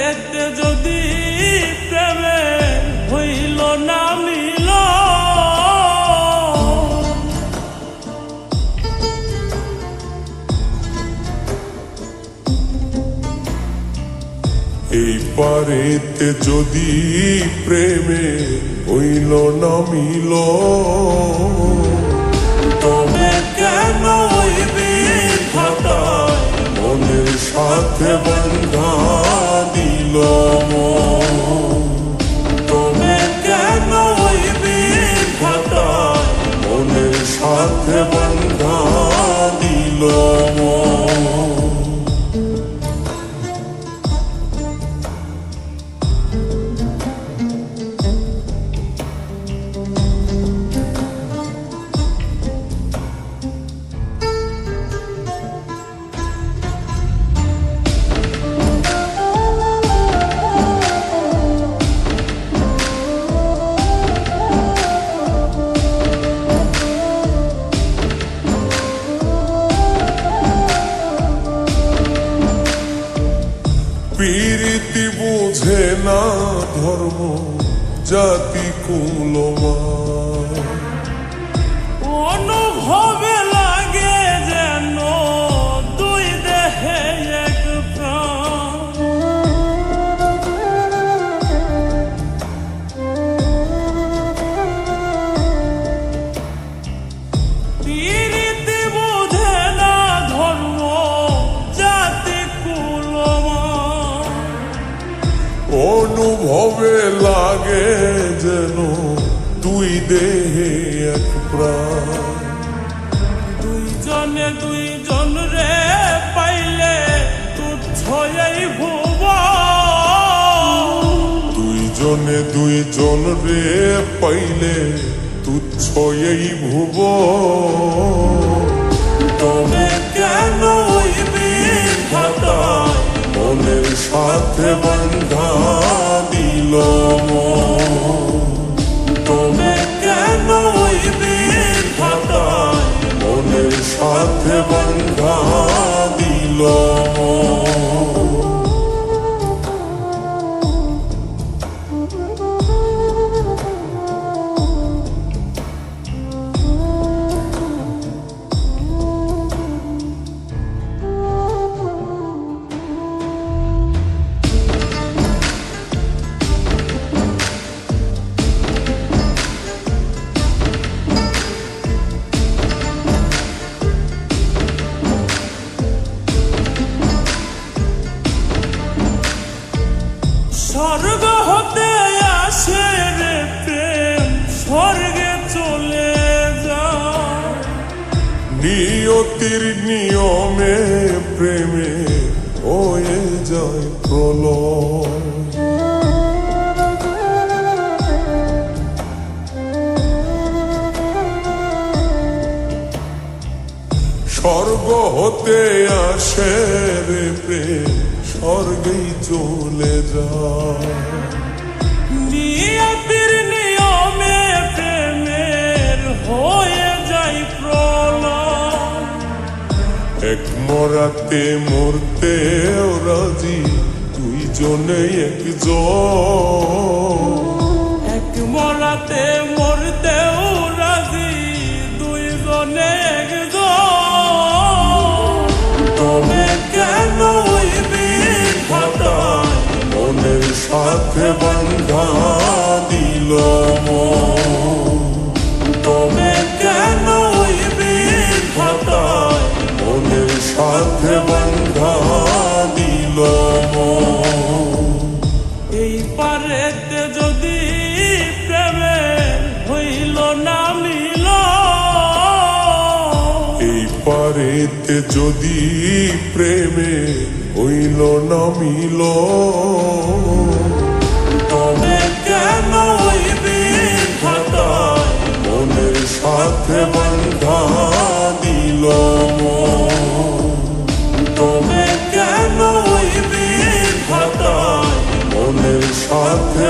পারেতে যদি প্রেমে হইল না মিল, এই পারেতে যদি প্রেমে হইল না মিল, তবে কেন ওই বিধাতায় মনের সাথে বন্ধা দিল মন। তবে কেন ওই বিধাতায় মনের সাথে বন্ধা দিল মন। প্রীতি বুঝে না ধর্ম জাতি কুলমান, অনুভবে লাগে যেন দুই দেহে এক প্রাণ। প্রীতি বুঝে না ধর্ম জাতি কুলমান, অনুভবে লাগে যেন দুই দেহে এক প্রাণ। দুইজনে দুইজন রে পাইলে তুচ্ছ এই ভুব, দুইজনে দুইজন রে পাইলে তুচ্ছ এই ভুব। তবে কেন ওই বিধাতায় মনের সাথে বন্ধা দিল মন। তবে কেন ওই বিধাতায় মনের সাথে বন্ধা দিল মন। স্বর্গ হতে আসে রে প্রেম, স্বর্গে চলে যায়। নিয়তির নিয়মে প্রেমে হয়ে যায় প্রলয়। স্বর্গ হতে আসে রে প্রেম, স্বর্গেই চলে যায়। নিয়তির নিয়মে প্রেমের হয়ে যায় প্রলয়। এক মরাতে মরতে রাজি দুইজনে একজন। এক মরাতে মরতেও রাজি দুইজনে একজন। তবে কেন ওই বিধাতায় মনের সাথে বন্ধা দিল মন। তবে কেন ওই বিধাতায় মনের সাথে বন্ধা দিল মন। এই পারেতে যদি প্রেমে হইল না মিল, এই পারেতে যদি প্রেমে হইল না মিল, তবে কেন ওই বিধাতায় মনের সাথে বন্ধা দিল মন। তবে কেন ওই বিধাতায় মনের সাথে